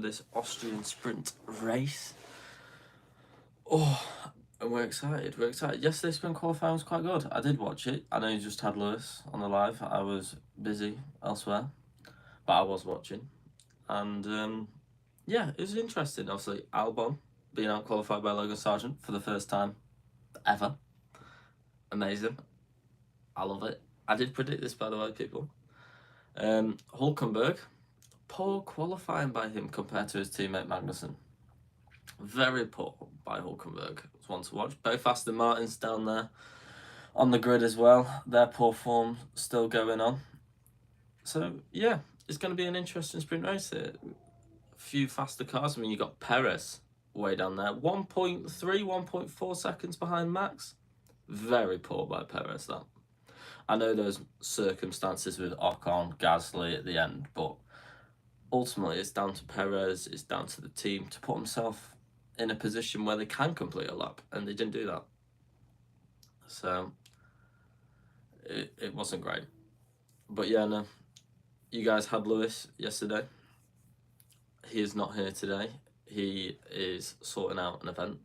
this Austrian sprint race. Oh, and we're excited. We're excited. Yesterday's sprint qualifying was quite good. I did watch it. I know you just had Lewis on the live. I was busy elsewhere, but I was watching. And yeah, it was interesting. Obviously, Albon being out qualified by Logan Sargent for the first time ever. Amazing. I love it. I did predict this, by the way, people. Hulkenberg, poor qualifying by him compared to his teammate Magnussen. Very poor by Hulkenberg. It was one to watch. Both Aston Martins down there on the grid as well. Their poor form still going on. So, yeah, it's going to be an interesting sprint race here. A few faster cars. I mean, you got Perez way down there. 1.3, 1.4 seconds behind Max. Very poor by Perez, that. I know there's circumstances with Ocon, Gasly at the end, but ultimately it's down to Perez, it's down to the team to put himself in a position where they can complete a lap, and they didn't do that. So it wasn't great. But yeah, no. You guys had Lewis yesterday. He is not here today. He is sorting out an event.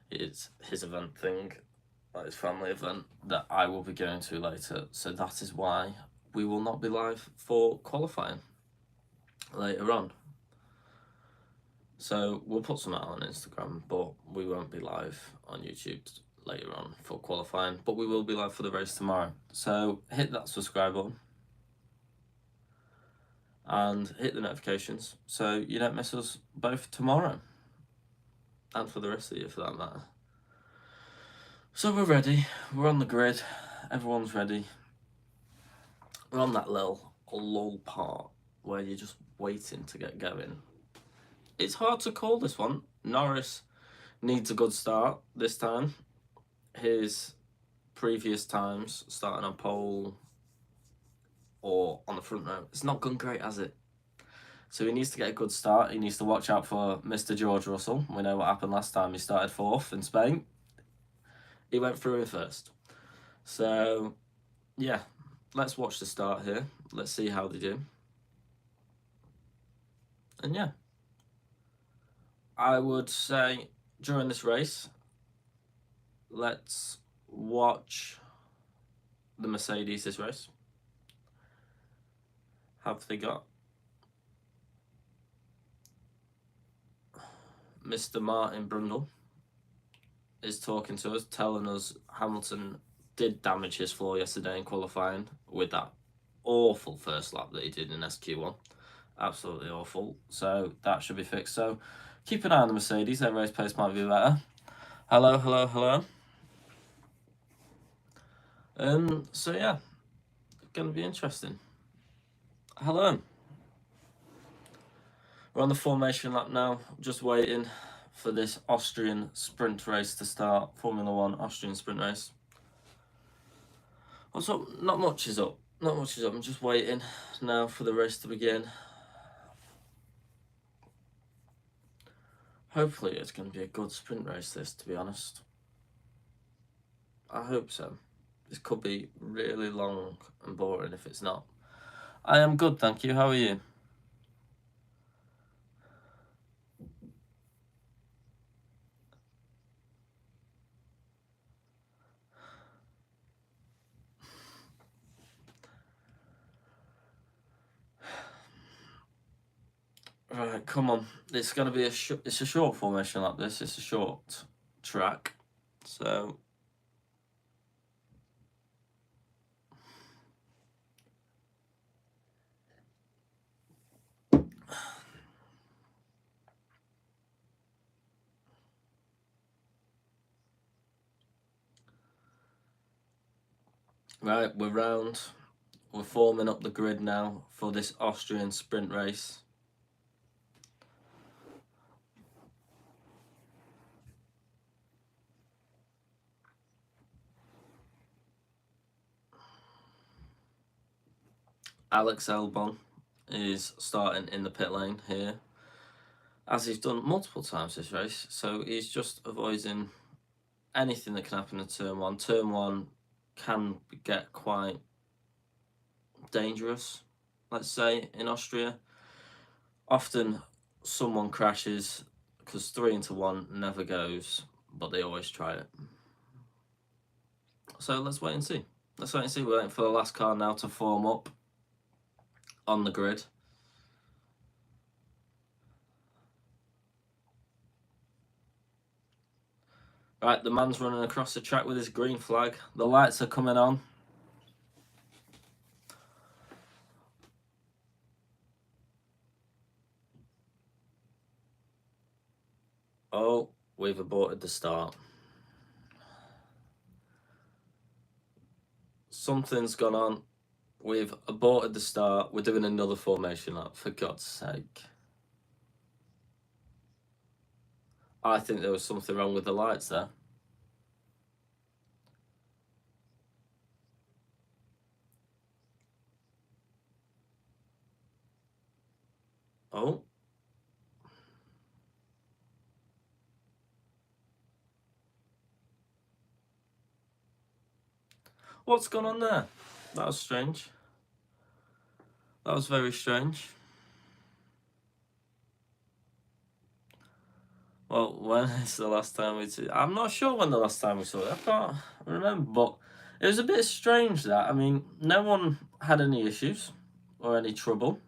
It's his event thing, like his family event, that I will be going to later. So that is why we will not be live for qualifying later on. So we'll put some out on Instagram, but we won't be live on YouTube later on for qualifying, but we will be live for the race tomorrow. So hit that subscribe button and hit the notifications so you don't miss us both tomorrow and for the rest of the year, for that matter. So we're ready. We're on the grid. Everyone's ready. We're on that little lull part where you're just waiting to get going. It's hard to call this one. Norris needs a good start this time. His previous times starting on pole or on the front row, it's not gone great, has it? So he needs to get a good start. He needs to watch out for Mr. George Russell. We know what happened last time. He started fourth in Spain. He went through in first. So, yeah, let's watch the start here. Let's see how they do. And yeah, I would say during this race, let's watch the Mercedes this race. Have they got Mr. Martin Brundle is talking to us, telling us Hamilton did damage his floor yesterday in qualifying with that awful first lap that he did in SQ1. Absolutely awful. So that should be fixed. So keep an eye on the Mercedes. Their race pace might be better. Hello, hello, hello. So yeah, going to be interesting. Hello. We're on the formation lap now, just waiting for this Austrian sprint race to start. Formula 1 Austrian sprint race. What's up? Not much is up. Not much is up. I'm just waiting now for the race to begin. Hopefully it's going to be a good sprint race, this, to be honest. I hope so. This could be really long and boring if it's not. I am good, thank you. How are you? Right, come on. It's going to be it's a short formation like this. It's a short track. So right, we're round. We're forming up the grid now for this Austrian sprint race. Alex Albon is starting in the pit lane here, as he's done multiple times this race. So he's just avoiding anything that can happen in turn one. Turn one can get quite dangerous, let's say, in Austria. Often someone crashes, because 3 into 1 never goes, but they always try it. So let's wait and see. Let's wait and see. We're waiting for the last car now to form up on the grid. Right, the man's running across the track with his green flag. The lights are coming on. Oh, we've aborted the start. Something's gone on. We've aborted the start. We're doing another formation lap, for God's sake. I think there was something wrong with the lights there. Oh. What's gone on there? That was strange. That was very strange. Well, when is the last time we saw it? I'm not sure when the last time we saw it. I can't remember, but it was a bit strange that. I mean, no one had any issues or any trouble.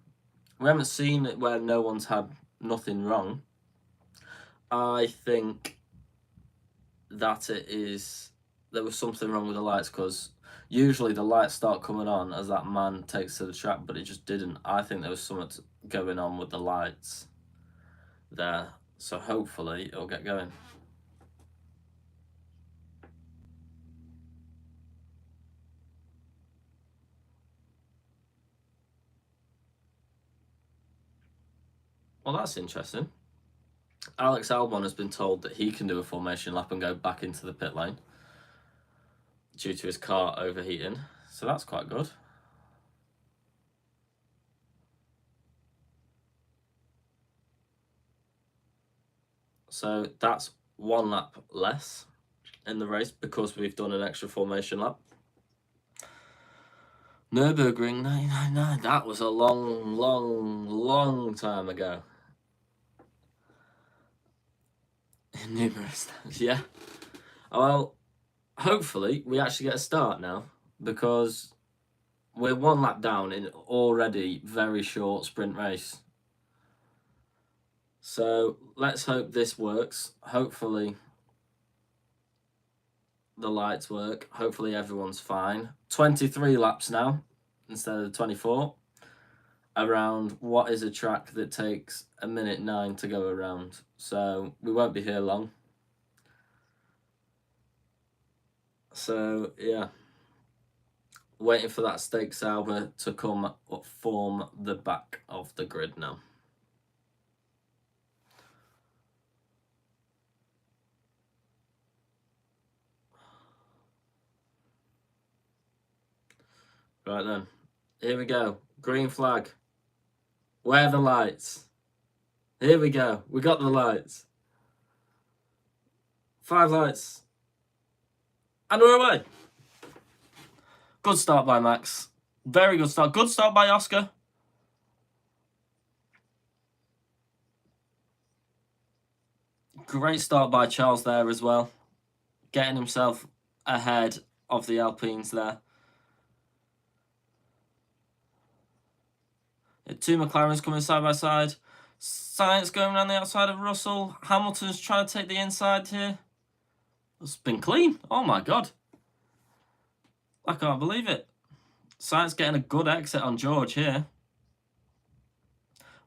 We haven't seen it where no one's had nothing wrong. I think that there was something wrong with the lights, because usually the lights start coming on as that man takes to the track, but it just didn't. I think there was something going on with the lights there. So hopefully it'll get going. Well, that's interesting. Alex Albon has been told that he can do a formation lap and go back into the pit lane due to his car overheating. So that's quite good. So that's 1 lap less in the race because we've done an extra formation lap. Nürburgring 999, that was a long time ago. Numerous times, yeah. Well, hopefully we actually get a start now, because we're 1 lap down in already very short sprint race. So let's hope this works. Hopefully the lights work. Hopefully everyone's fine. 23 laps now instead of 24. Around what is a track that takes 1:09 to go around. So we won't be here long. So yeah, waiting for that stake Sauber to come up, form the back of the grid now. Right then, here we go. Green flag. Where are the lights? Here we go. We got the lights. 5 lights. And we're away. Good start by Max. Very good start. Good start by Oscar. Great start by Charles there as well. Getting himself ahead of the Alpines there. 2 McLarens coming side by side. Sainz going around the outside of Russell. Hamilton's trying to take the inside here. It's been clean. Oh my God. I can't believe it. Sainz getting a good exit on George here.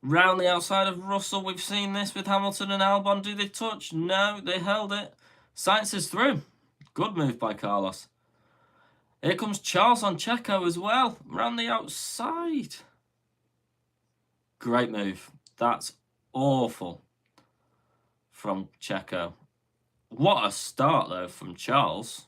Round the outside of Russell, we've seen this with Hamilton and Albon. Do they touch? No, they held it. Sainz is through. Good move by Carlos. Here comes Charles on Checo as well. Round the outside. Great move. That's awful from Checo. What a start, though, from Charles.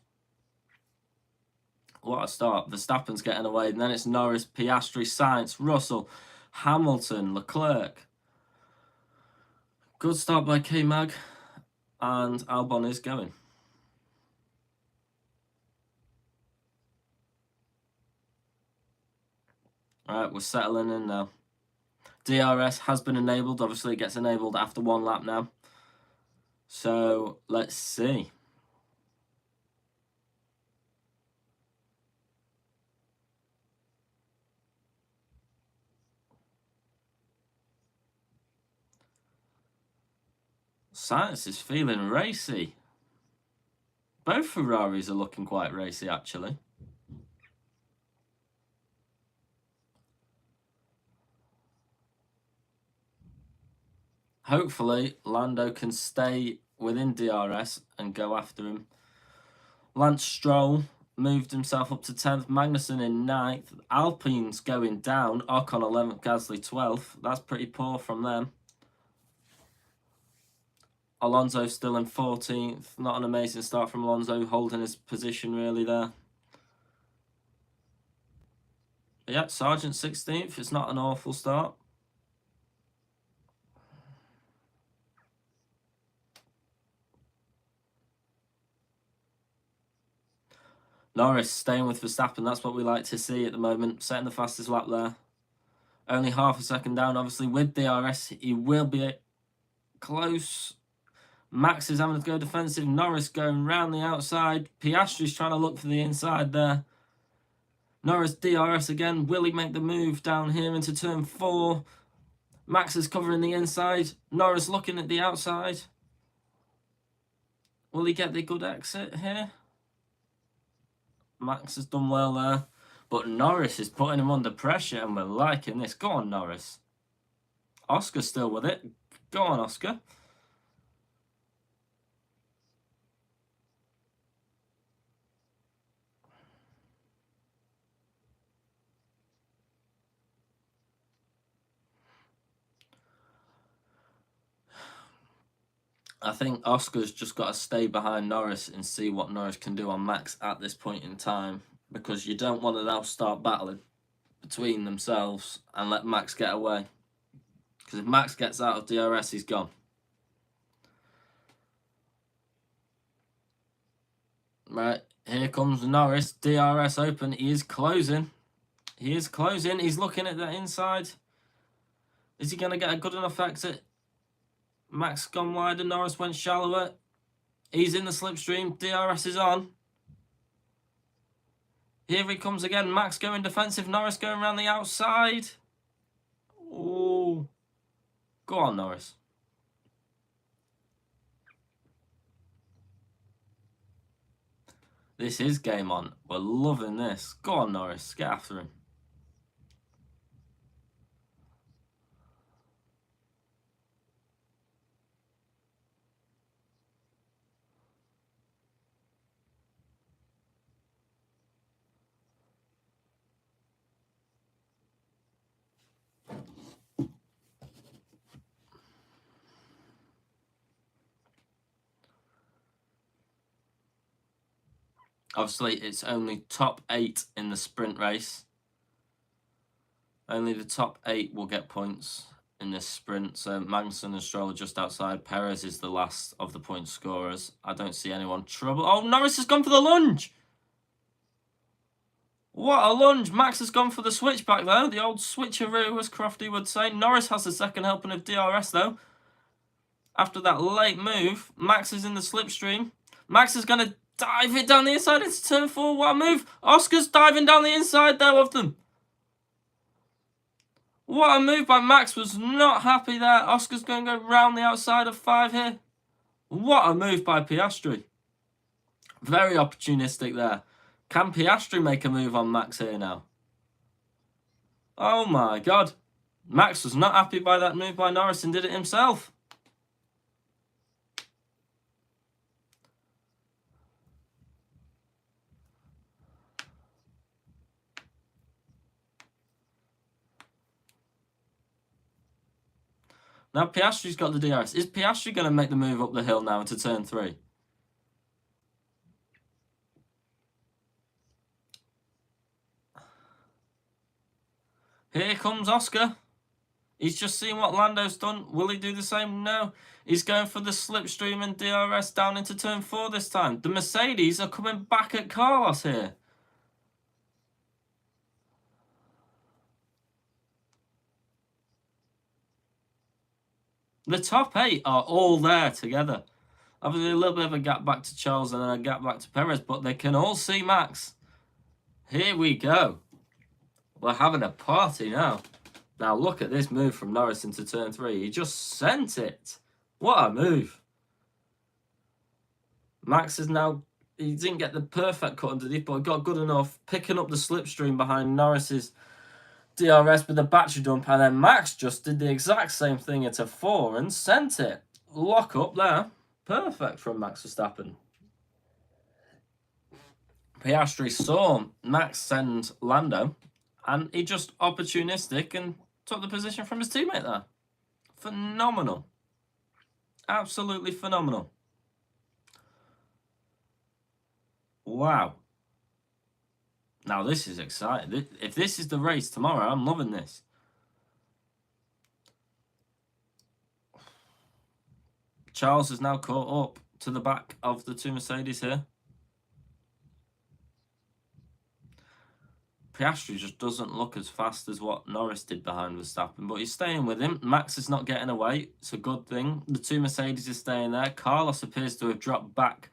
What a start. Verstappen's getting away, and then it's Norris, Piastri, Sainz, Russell, Hamilton, Leclerc. Good start by K-Mag, and Albon is going. All right, we're settling in now. DRS has been enabled. Obviously, it gets enabled after 1 lap now. So, let's see. Science is feeling racy. Both Ferraris are looking quite racy, actually. Hopefully, Lando can stay within DRS and go after him. Lance Stroll moved himself up to 10th. Magnussen in 9th. Alpine's going down. Ocon 11th. Gasly 12th. That's pretty poor from them. Alonso still in 14th. Not an amazing start from Alonso, holding his position really there. But yeah, Sargent 16th. It's not an awful start. Norris staying with Verstappen. That's what we like to see at the moment. Setting the fastest lap there. Only half a second down. Obviously, with DRS, he will be close. Max is having to go defensive. Norris going round the outside. Piastri's trying to look for the inside there. Norris DRS again. Will he make the move down here into turn 4? Max is covering the inside. Norris looking at the outside. Will he get the good exit here? Max has done well there. But Norris is putting him under pressure, and we're liking this. Go on, Norris. Oscar's still with it. Go on, Oscar. I think Oscar's just got to stay behind Norris and see what Norris can do on Max at this point in time, because you don't want to now start battling between themselves and let Max get away. Because if Max gets out of DRS, he's gone. Right, here comes Norris. DRS open. He is closing. He is closing. He's looking at the inside. Is he going to get a good enough exit? Max gone wider. Norris went shallower. He's in the slipstream. DRS is on. Here he comes again. Max going defensive. Norris going around the outside. Oh, go on, Norris. This is game on. We're loving this. Go on, Norris. Get after him. Obviously, it's only top 8 in the sprint race. Only the top 8 will get points in this sprint. So Magnussen and Stroll are just outside. Perez is the last of the point scorers. I don't see anyone trouble. Oh, Norris has gone for the lunge. What a lunge. Max has gone for the switchback, though. The old switcheroo, as Crofty would say. Norris has the second helping of DRS, though. After that late move, Max is in the slipstream. Max is going to dive it down the inside into turn 4. What a move. Oscar's diving down the inside, though, of them. What a move by Max. Was not happy there. Oscar's going to go round the outside of 5 here. What a move by Piastri. Very opportunistic there. Can Piastri make a move on Max here now? Oh my God. Max was not happy by that move by Norris and did it himself. Now Piastri's got the DRS. Is Piastri going to make the move up the hill now into turn 3? Here comes Oscar. He's just seen what Lando's done. Will he do the same? No. He's going for the slipstream and DRS down into turn 4 this time. The Mercedes are coming back at Carlos here. The top 8 are all there together. Obviously, a little bit of a gap back to Charles and then a gap back to Perez, but they can all see Max. Here we go. We're having a party now. Now look at this move from Norris into turn 3. He just sent it. What a move. Max is now... He didn't get the perfect cut underneath, but he got good enough. Picking up the slipstream behind Norris's DRS with the battery dump. And then Max just did the exact same thing into 4 and sent it. Lock up there. Perfect from Max Verstappen. Piastri saw Max send Lando, and he just opportunistic and took the position from his teammate there. Phenomenal. Absolutely phenomenal. Wow. Now this is exciting. If this is the race tomorrow, I'm loving this. Charles is now caught up to the back of the 2 Mercedes here. Piastri just doesn't look as fast as what Norris did behind Verstappen, but he's staying with him. Max is not getting away. It's a good thing. The 2 Mercedes are staying there. Carlos appears to have dropped back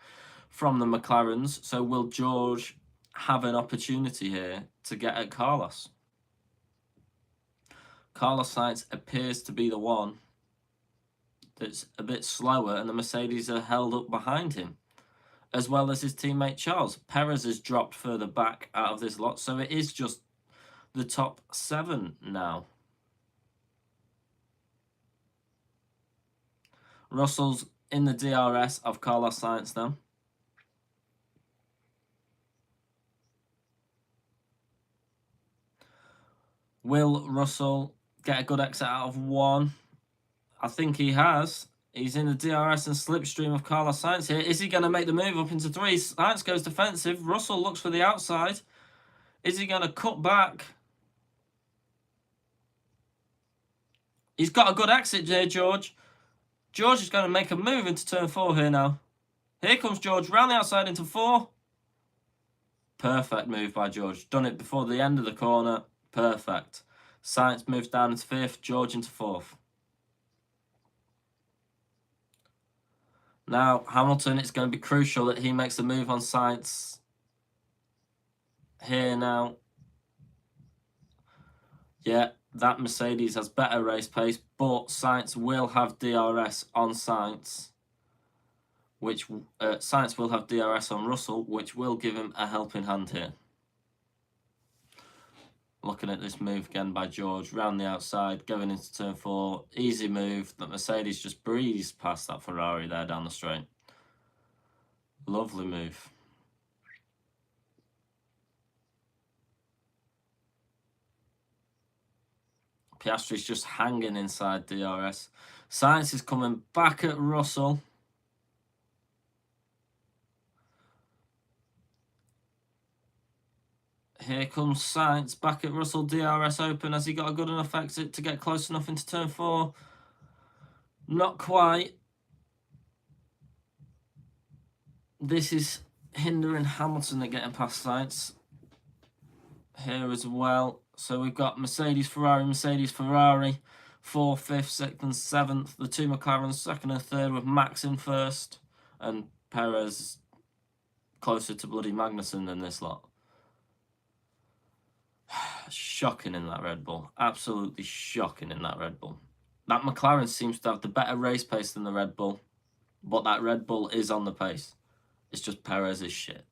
from the McLarens, so will George have an opportunity here to get at Carlos? Carlos Sainz appears to be the one that's a bit slower, and the Mercedes are held up behind him, as well as his teammate Charles. Perez has dropped further back out of this lot, so it is just the top 7 now. Russell's in the DRS of Carlos Sainz now. Will Russell get a good exit out of 1? I think he has. He's in the DRS and slipstream of Carlos Sainz here. Is he going to make the move up into 3? Sainz goes defensive. Russell looks for the outside. Is he going to cut back? He's got a good exit here, George. George is going to make a move into turn 4 here now. Here comes George round the outside into 4. Perfect move by George. Done it before the end of the corner. Perfect. Sainz moves down into 5th. George into 4th. Now, Hamilton, it's going to be crucial that he makes a move on Sainz here now. Yeah, that Mercedes has better race pace, but Sainz will have DRS on Sainz, which Sainz will have DRS on Russell, which will give him a helping hand here. Looking at this move again by George, round the outside, going into turn 4. Easy move. That Mercedes just breezed past that Ferrari there down the straight. Lovely move. Piastri's just hanging inside DRS. Sainz is coming back at Russell. Here comes Sainz back at Russell. DRS open. Has he got a good enough exit to get close enough into turn 4? Not quite. This is hindering Hamilton at getting past Sainz here as well. So we've got Mercedes, Ferrari, 4th, 5th, 6th and 7th. The 2 McLarens 2nd and 3rd, with Max in 1st and Perez closer to bloody Magnussen than this lot. Shocking in that Red Bull. Absolutely shocking in that Red Bull. That McLaren seems to have the better race pace than the Red Bull, but that Red Bull is on the pace. It's just Perez is shit.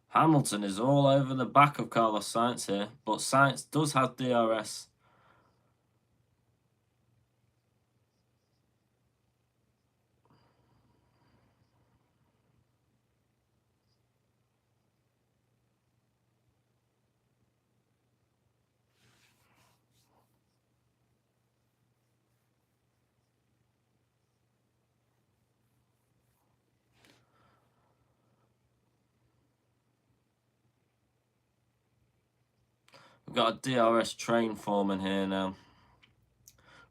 Hamilton is all over the back of Carlos Sainz here, but Sainz does have DRS. We've got a DRS train forming here now.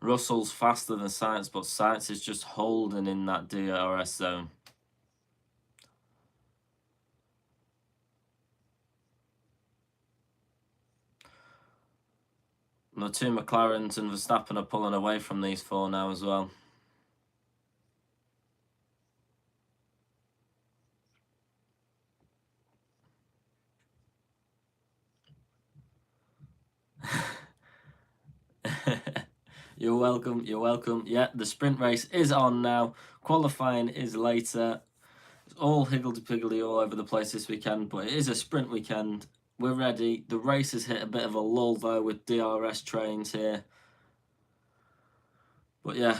Russell's faster than Sainz, but Sainz is just holding in that DRS zone. The two McLarens and Verstappen are pulling away from these four now as well. You're welcome, you're welcome. Yeah, the sprint race is on now. Qualifying is later. It's all higgledy-piggledy all over the place this weekend, but it is a sprint weekend. We're ready. The race has hit a bit of a lull, though, with DRS trains here. But yeah,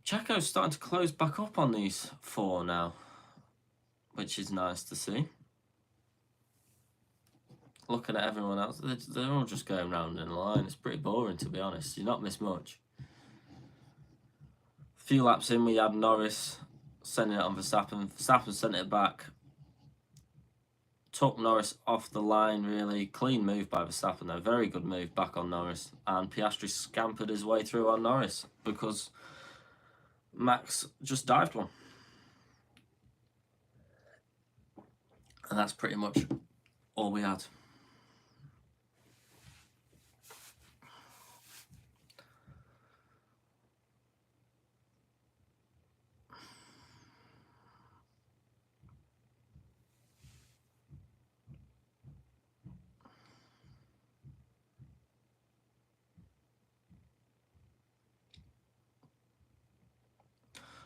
Checo's starting to close back up on these four now, which is nice to see. Looking at everyone else, they're all just going round in a line. It's pretty boring, to be honest. You're not missed much. A few laps in, we had Norris sending it on Verstappen. Verstappen sent it back. Took Norris off the line, really. Clean move by Verstappen, though. Very good move back on Norris. And Piastri scampered his way through on Norris because Max just dived one. And that's pretty much all we had.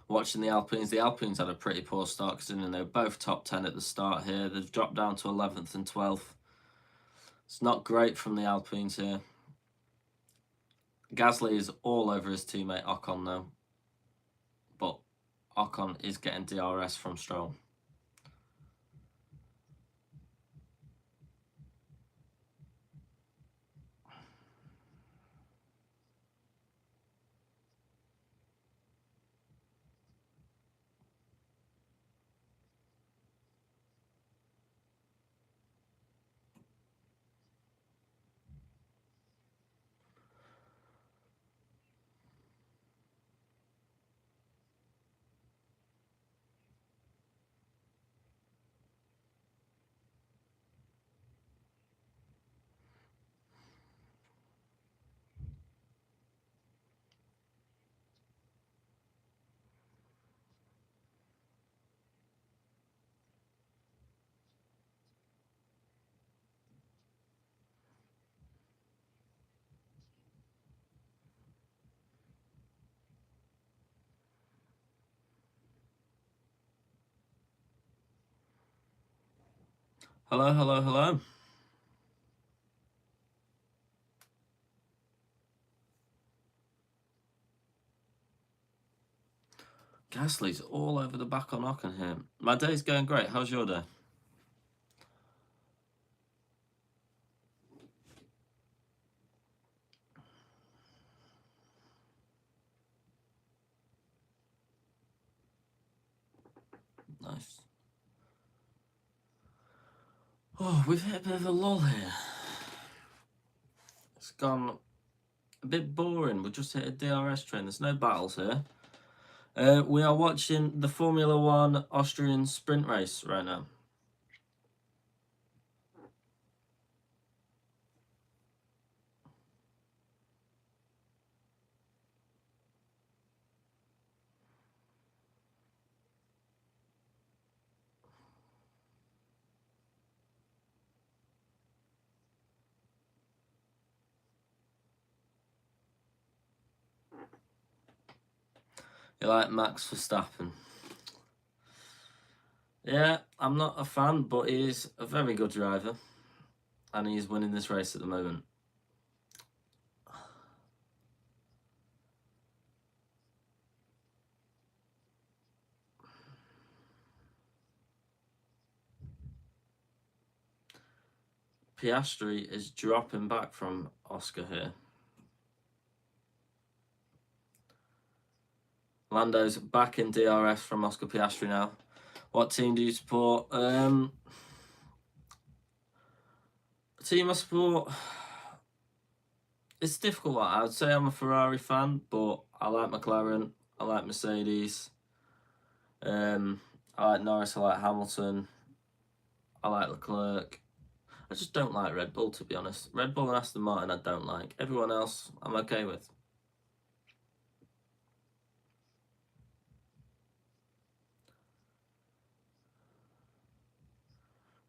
Watching the Alpines had a pretty poor start considering they were both top 10 at the start here. They've dropped down to 11th and 12th. It's not great from the Alpines here. Gasly is all over his teammate Ocon though, but Ocon is getting DRS from Stroll. Hello, hello, hello. Gasly's all over the back on Ocon here. My day's going great. How's your day? Nice. Oh, we've hit a bit of a lull here. It's gone a bit boring. We've just hit a DRS train. There's no battles here. We are watching the Formula 1 Austrian sprint race right now. You like Max Verstappen? Yeah, I'm not a fan, but he's a very good driver. And he's winning this race at the moment. Piastri is dropping back from Oscar here. Lando's back in DRS from Oscar Piastri now. What team do you support? The team I support, it's difficult. I would say I'm a Ferrari fan, but I like McLaren, I like Mercedes, I like Norris, I like Hamilton, I like Leclerc. I just don't like Red Bull, to be honest. Red Bull and Aston Martin I don't like. Everyone else I'm okay with.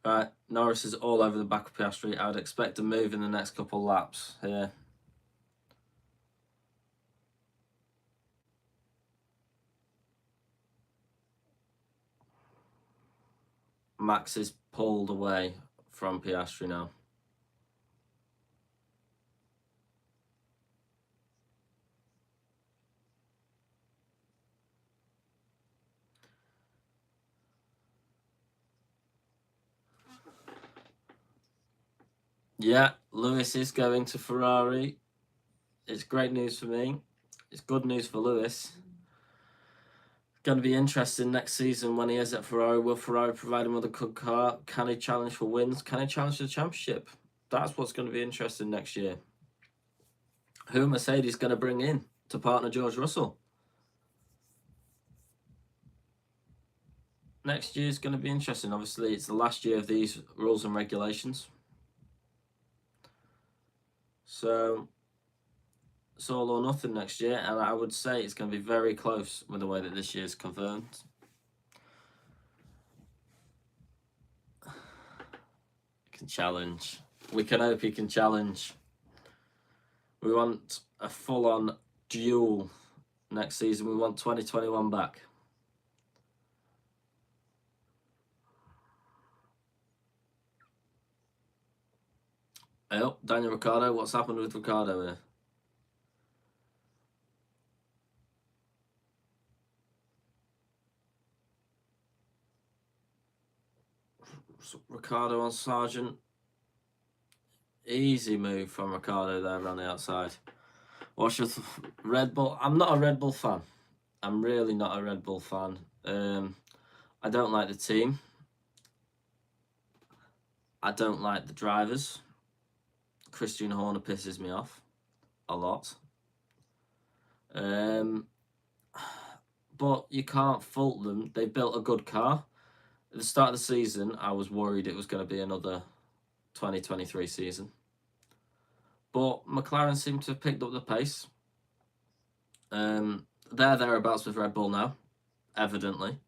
Right, Norris is all over the back of Piastri. I would expect a move in the next couple laps here. Max is pulled away from Piastri now. Yeah, Lewis is going to Ferrari. It's great news for me. It's good news for Lewis. Going to be interesting next season when he is at Ferrari. Will Ferrari provide him with a good car? Can he challenge for wins? Can he challenge the championship? That's what's going to be interesting next year. Who are Mercedes going to bring in to partner George Russell? Next year is going to be interesting. Obviously, it's the last year of these rules and regulations. So it's all or nothing next year, and I would say it's going to be very close with the way that this year's confirmed. Can challenge. We can hope he can challenge. We want a full-on duel next season. We want 2021 back. Oh, Daniel Ricciardo. What's happened with Ricciardo here? Ricciardo on Sargent. Easy move from Ricciardo there around the outside. What's your Red Bull? I'm not a Red Bull fan. I'm really not a Red Bull fan. I don't like the team. I don't like the drivers. Christian Horner pisses me off a lot. But you can't fault them. They built a good car. At the start of the season, I was worried it was going to be another 2023 season. But McLaren seem to have picked up the pace. They're thereabouts with Red Bull now, evidently.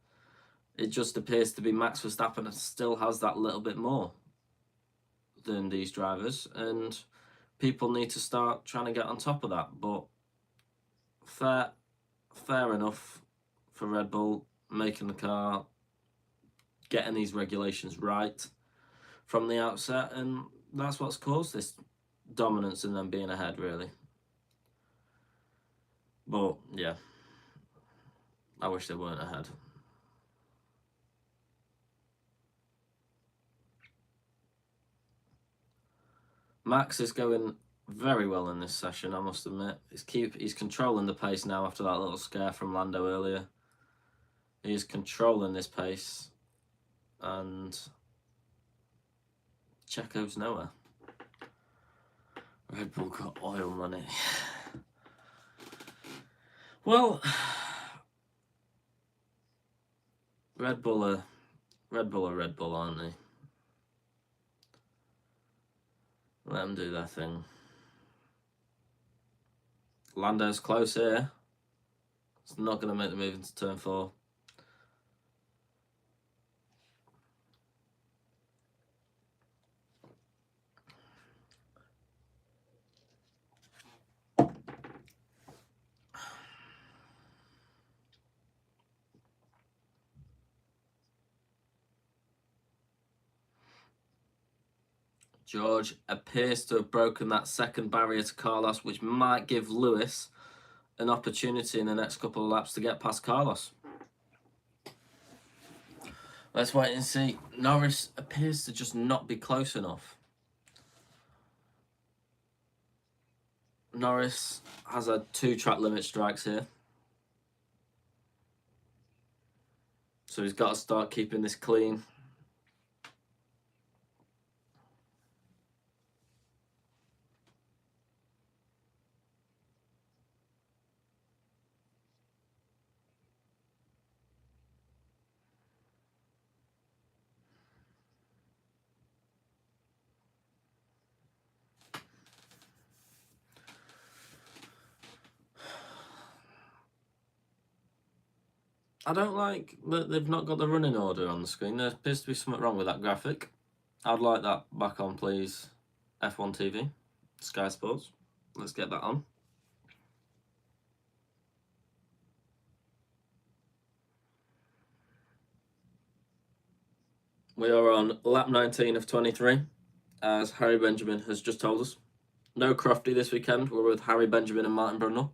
It just appears to be Max Verstappen that still has that little bit more than these drivers, and people need to start trying to get on top of that. But fair enough for Red Bull making the car, getting these regulations right from the outset, and that's what's caused this dominance and them being ahead, really. But yeah, I wish they weren't ahead. Max is going very well in this session, I must admit. He's controlling the pace now after that little scare from Lando earlier. He's controlling this pace, and Checo's nowhere. Red Bull got oil money. Well, Red Bull are Red Bull, aren't they? Let them do their thing. Lando's close here. It's not going to make the move into turn 4. George appears to have broken that second barrier to Carlos, which might give Lewis an opportunity in the next couple of laps to get past Carlos. Let's wait and see. Norris appears to just not be close enough. Norris has had 2 track limit strikes here. So he's got to start keeping this clean. I don't like that they've not got the running order on the screen. There appears to be something wrong with that graphic. I'd like that back on, please. F1 TV, Sky Sports. Let's get that on. We are on lap 19 of 23, as Harry Benjamin has just told us. No Crofty this weekend. We're with Harry Benjamin and Martin Brundle.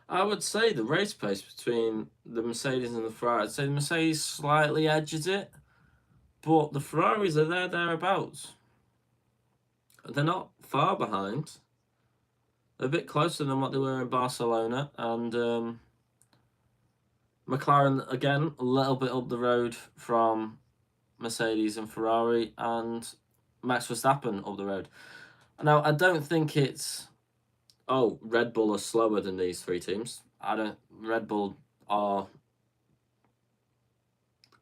I would say the race pace between the Mercedes and the Ferrari, I'd say the Mercedes slightly edges it, but the Ferraris are thereabouts. They're not far behind. They're a bit closer than what they were in Barcelona, and McLaren, again, a little bit up the road from Mercedes and Ferrari, and Max Verstappen up the road. Now, I don't think it's, oh, Red Bull are slower than these three teams. Red Bull are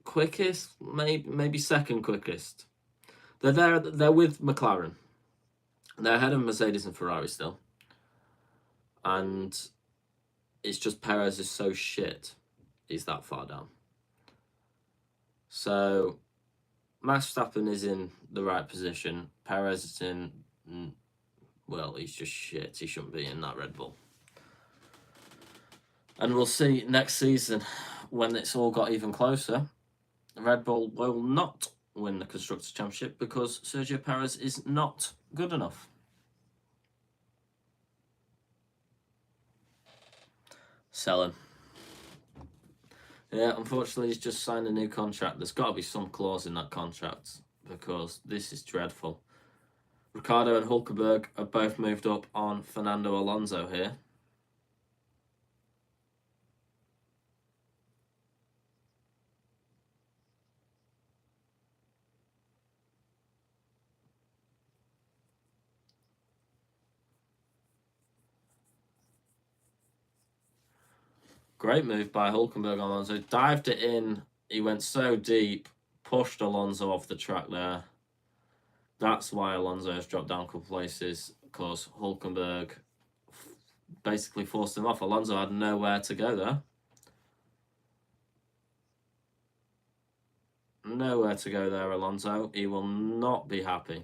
quickest, maybe second quickest. They're with McLaren. They're ahead of Mercedes and Ferrari still. And it's just Perez is so shit. He's that far down. So Max Verstappen is in the right position. Perez is in, well, he's just shit. He shouldn't be in that Red Bull. And we'll see next season, when it's all got even closer, Red Bull will not win the Constructors' Championship because Sergio Perez is not good enough. Sell him. Yeah, unfortunately, he's just signed a new contract. There's got to be some clause in that contract because this is dreadful. Ricciardo and Hulkenberg have both moved up on Fernando Alonso here. Great move by Hulkenberg on Alonso. Dived it in. He went so deep, pushed Alonso off the track there. That's why Alonso has dropped down a couple places, because Hulkenberg basically forced him off. Alonso had nowhere to go there. Nowhere to go there, Alonso. He will not be happy.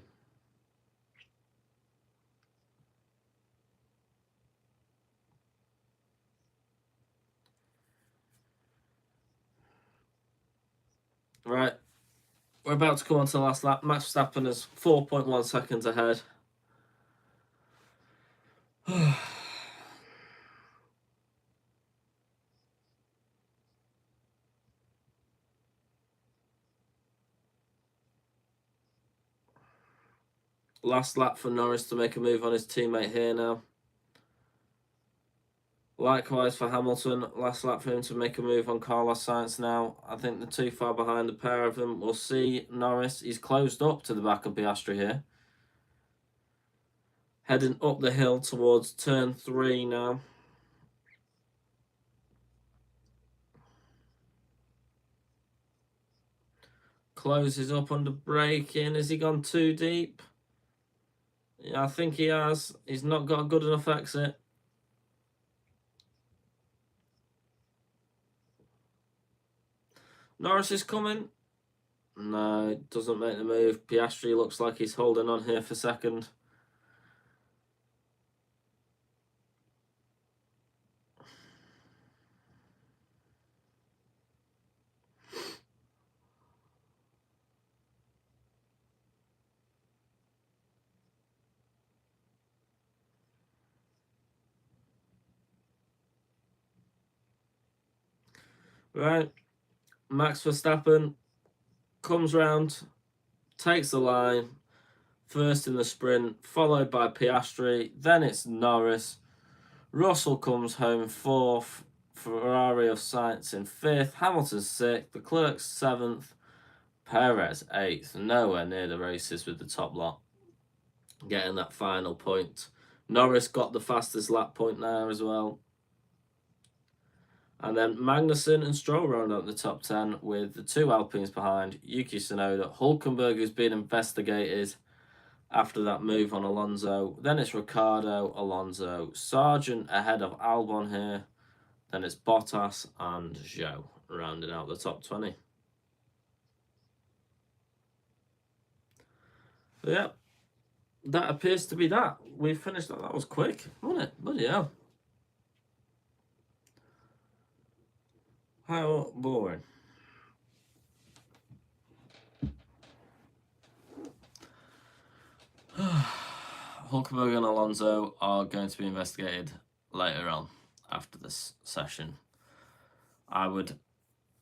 Right. We're about to come on to the last lap. Max Verstappen is 4.1 seconds ahead. Last lap for Norris to make a move on his teammate here now. Likewise for Hamilton, last lap for him to make a move on Carlos Sainz now. I think they're too far behind, the pair of them. We'll see Norris. He's closed up to the back of Piastri here. Heading up the hill towards turn 3 now. Closes up under braking. Has he gone too deep? Yeah, I think he has. He's not got a good enough exit. Norris is coming. No, it doesn't make the move. Piastri looks like he's holding on here for second. Right, Max Verstappen comes round, takes the line, first in the sprint, followed by Piastri. Then it's Norris. Russell comes home fourth. Ferrari of Sainz in fifth. Hamilton sixth. Leclerc seventh. Perez eighth. Nowhere near the races with the top lot getting that final point. Norris got the fastest lap point there as well. And then Magnussen and Stroll round out the top 10 with the two Alpines behind. Yuki Tsunoda. Hulkenberg, who's been investigated after that move on Alonso. Then it's Ricciardo, Alonso. Sargent ahead of Albon here. Then it's Bottas and Zhou rounding out the top 20. So yeah, that appears to be that. We finished that. That was quick, wasn't it? Bloody hell. How boring. Hulkenberg and Alonso are going to be investigated later on after this session. I would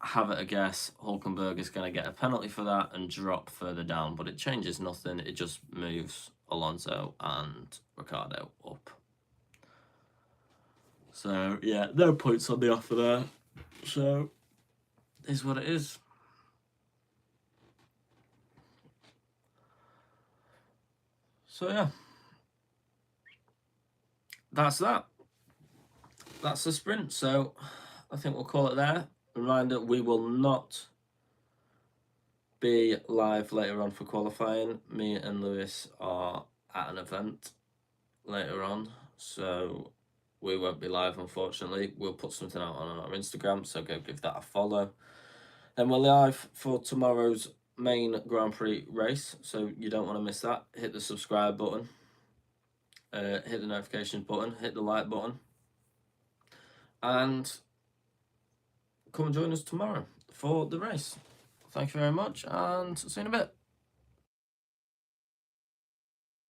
have it a guess Hulkenberg is going to get a penalty for that and drop further down, but it changes nothing. It just moves Alonso and Ricciardo up. So yeah, no points on the offer there. So it is what it is. So yeah, that's that. That's the sprint. So I think we'll call it there. Reminder, we will not be live later on for qualifying. Me and Lewis are at an event later on, so we won't be live, unfortunately. We'll put something out on our Instagram, so go give that a follow. Then we're live for tomorrow's main Grand Prix race, so you don't want to miss that. Hit the subscribe button, hit the notifications button, hit the like button, and come and join us tomorrow for the race. Thank you very much, and see you in a bit.